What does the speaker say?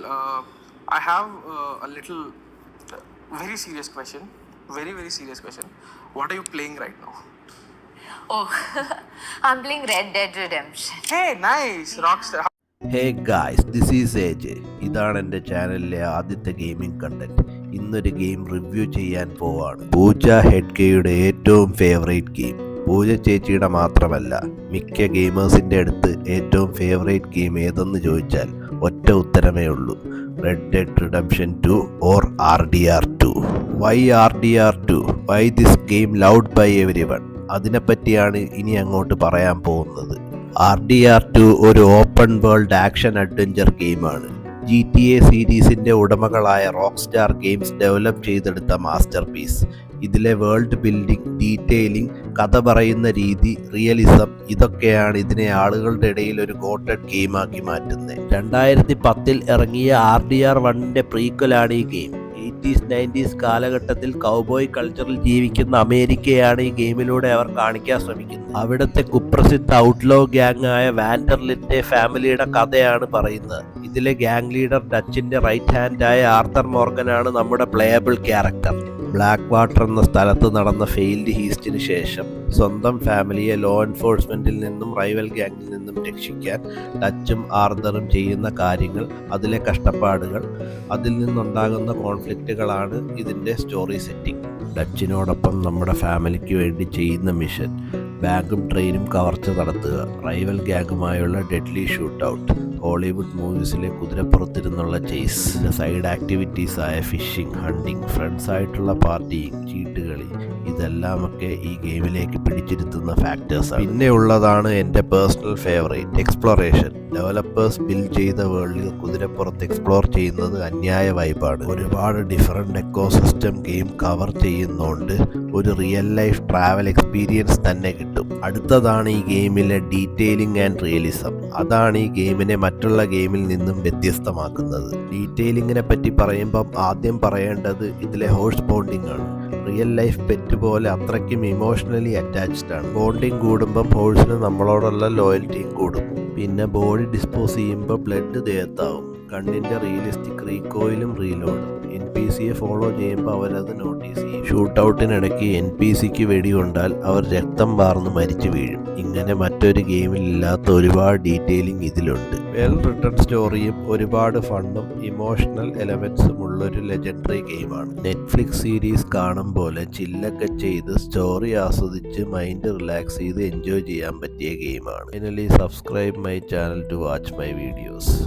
I have a little, very serious question. Very serious question. What are you playing right now? Oh, I'm playing Red Dead Redemption. Hey, nice. Rockstar. Hey guys, this is AJ. ഇതാണ് എൻ്റെ ചാനലിലെ ആദ്യത്തെ gaming content. ഇന്നൊരു game review ചെയ്യാൻ പോവാണ്. പൂജ ഹെഡ്കെയുടെ ഏറ്റവും favourite game. പൂജ ചേച്ചിയുടെ മാത്രമല്ല, മിക്ക ഗെയിമേഴ്സിൻ്റെ അടുത്ത് ഏറ്റവും ഫേവറേറ്റ് ഗെയിം ഏതെന്ന് ചോദിച്ചാൽ ഒറ്റ ഉത്തരമേ ഉള്ളൂ: red dead redemption 2 or RDR2. Why RDR2? Why this game loved by everyone? അതിനെപ്പറ്റിയാണ് ഇനി അങ്ങോട്ട് പറയാൻ പോകുന്നത്. RDR2 ഒരു ഓപ്പൺ വേൾഡ് ആക്ഷൻ അഡ്വഞ്ചർ ഗെയിമാണ്. GTA സീരീസിൻ്റെ ഉടമകളായ റോക്ക്സ്റ്റാർ ഗെയിംസ് ഡെവലപ്പ് ചെയ്തെടുത്ത മാസ്റ്റർ പീസ്. ഇതിലെ വേൾഡ് ബിൽഡിംഗ്, ഡീറ്റെയിലിംഗ്, കഥ പറയുന്ന രീതി, റിയലിസം, ഇതൊക്കെയാണ് ഇതിനെ ആളുകളുടെ ഇടയിൽ ഒരു ഗോട്ടഡ് ഗെയിമാക്കി മാറ്റുന്നത്. 2010 ഇറങ്ങിയ RDR1ൻ്റെ പ്രീക്വലാണ് ഈ ഗെയിം. 80s 90s കാലഘട്ടത്തിൽ കൗബോയ് കൾച്ചറിൽ ജീവിക്കുന്ന അമേരിക്കയാണ് ഈ ഗെയിമിലൂടെ അവർ കാണിക്കാൻ ശ്രമിക്കുന്നത്. അവിടുത്തെ കുപ്രസിദ്ധ ഔട്ട്ലോ ഗ്യാങ് ആയ വാൻഡർലിൻ്റെ ഫാമിലിയുടെ കഥയാണ് പറയുന്നത്. ഇതിലെ ഗ്യാങ് ലീഡർ ഡച്ചിൻ്റെ റൈറ്റ് ഹാൻഡായ ആർത്തർ മോർഗനാണ് നമ്മുടെ പ്ലേയബിൾ ക്യാരക്ടർ. ബ്ലാക്ക് വാട്ടർ എന്ന സ്ഥലത്ത് നടന്ന ഫെയിൽഡ് ഹീസ്റ്റിന് ശേഷം സ്വന്തം ഫാമിലിയെ ലോ എൻഫോഴ്സ്മെൻറ്റിൽ നിന്നും റൈവൽ ഗ്യാങ്ങിൽ നിന്നും രക്ഷിക്കാൻ ഡച്ചും ആർതറും ചെയ്യുന്ന കാര്യങ്ങൾ, അതിലെ കഷ്ടപ്പാടുകൾ, അതിൽ നിന്നുണ്ടാകുന്ന കോൺഫ്ലിക്റ്റുകളാണ് ഇതിൻ്റെ സ്റ്റോറി സെറ്റിംഗ്. ഡച്ചിനോടൊപ്പം നമ്മുടെ ഫാമിലിക്ക് വേണ്ടി ചെയ്യുന്ന മിഷൻ ബാങ്കും ട്രെയിനും കവർച്ച നടത്തുക, റൈവൽ ഗ്യാങ്ങുമായുള്ള ഡെഡ്ലി ഷൂട്ട് ഔട്ട്, ഹോളിവുഡ് മൂവീസിലെ കുതിരപ്പുറത്തിരുന്നുള്ള ചേസ്, സൈഡ് ആക്ടിവിറ്റീസായ ഫിഷിംഗ്, ഹണ്ടിങ്, ഫ്രണ്ട്സായിട്ടുള്ള പാർട്ടിയിങ്, ചീട്ടുകളി, ഇതെല്ലാമൊക്കെ ഈ ഗെയിമിലേക്ക് പിടിച്ചിരുത്തുന്ന ഫാക്ടേഴ്സാണ്. പിന്നെ ഉള്ളതാണ് എൻ്റെ personal favourite: exploration. Developers build ചെയ്ത വേൾഡിൽ കുതിരപ്പുറത്ത് എക്സ്പ്ലോർ ചെയ്യുന്നത് അന്യായ വൈബാണ്. ഒരുപാട് ഡിഫറെൻ്റ് എക്കോസിസ്റ്റം ഗെയിം കവർ ചെയ്യുന്നതുകൊണ്ട് ഒരു റിയൽ ലൈഫ് ട്രാവൽ എക്സ്പീരിയൻസ് തന്നെ കിട്ടും. അടുത്തതാണ് ഈ ഗെയിമിലെ ഡീറ്റെയിലിംഗ് ആൻഡ് റിയലിസം. അതാണ് ഈ ഗെയിമിനെ മറ്റുള്ള ഗെയിമിൽ നിന്നും വ്യത്യസ്തമാക്കുന്നത്. ഡീറ്റെയിലിങ്ങിനെ പറ്റി പറയുമ്പം ആദ്യം പറയേണ്ടത് ഇതിലെ ഹോഴ്സ് ബോണ്ടിങ് ആണ്. റിയൽ ലൈഫ് പെറ്റ് പോലെ അത്രയ്ക്കും ഇമോഷണലി അറ്റാച്ച്ഡ് ആണ്. ബോണ്ടിങ് കൂടുമ്പം ഹോഴ്സിന് നമ്മളോടുള്ള ലോയൽറ്റിയും കൂടും. പിന്നെ ബോഡി ഡിസ്പോസ് ചെയ്യുമ്പോൾ ബ്ലഡ് ദേഹത്താവും. കണ്ണിൻ്റെ റിയലിസ്റ്റിക് റീകോയിലും റീലോഡും. NPCയെ ഫോളോ ചെയ്യുമ്പോൾ അവരത് നോട്ടീസ് ചെയ്യും. ഷൂട്ട് ഔട്ടിനിടയ്ക്ക് NPCക്ക് വെടികൊണ്ടാൽ അവർ രക്തം വാർന്ന് മരിച്ചു വീഴും. ഇങ്ങനെ മറ്റൊരു ഗെയിമിൽ ഇല്ലാത്ത ഒരുപാട് ഡീറ്റെയിലിംഗ് ഇതിലുണ്ട്. വെൽ റിട്ടൺ സ്റ്റോറിയും ഒരുപാട് ഫണ്ടും ഇമോഷണൽ എലമെൻസും ഉള്ളൊരു ലെജൻഡറി ഗെയിമാണ്. നെറ്റ്ഫ്ലിക്സ് സീരീസ് കാണും പോലെ ചില്ലൊക്കെ ചെയ്ത് സ്റ്റോറി ആസ്വദിച്ച് മൈൻഡ് റിലാക്സ് ചെയ്ത് എൻജോയ് ചെയ്യാൻ പറ്റിയ ഗെയിമാണ്. Finally subscribe my channel to watch my videos.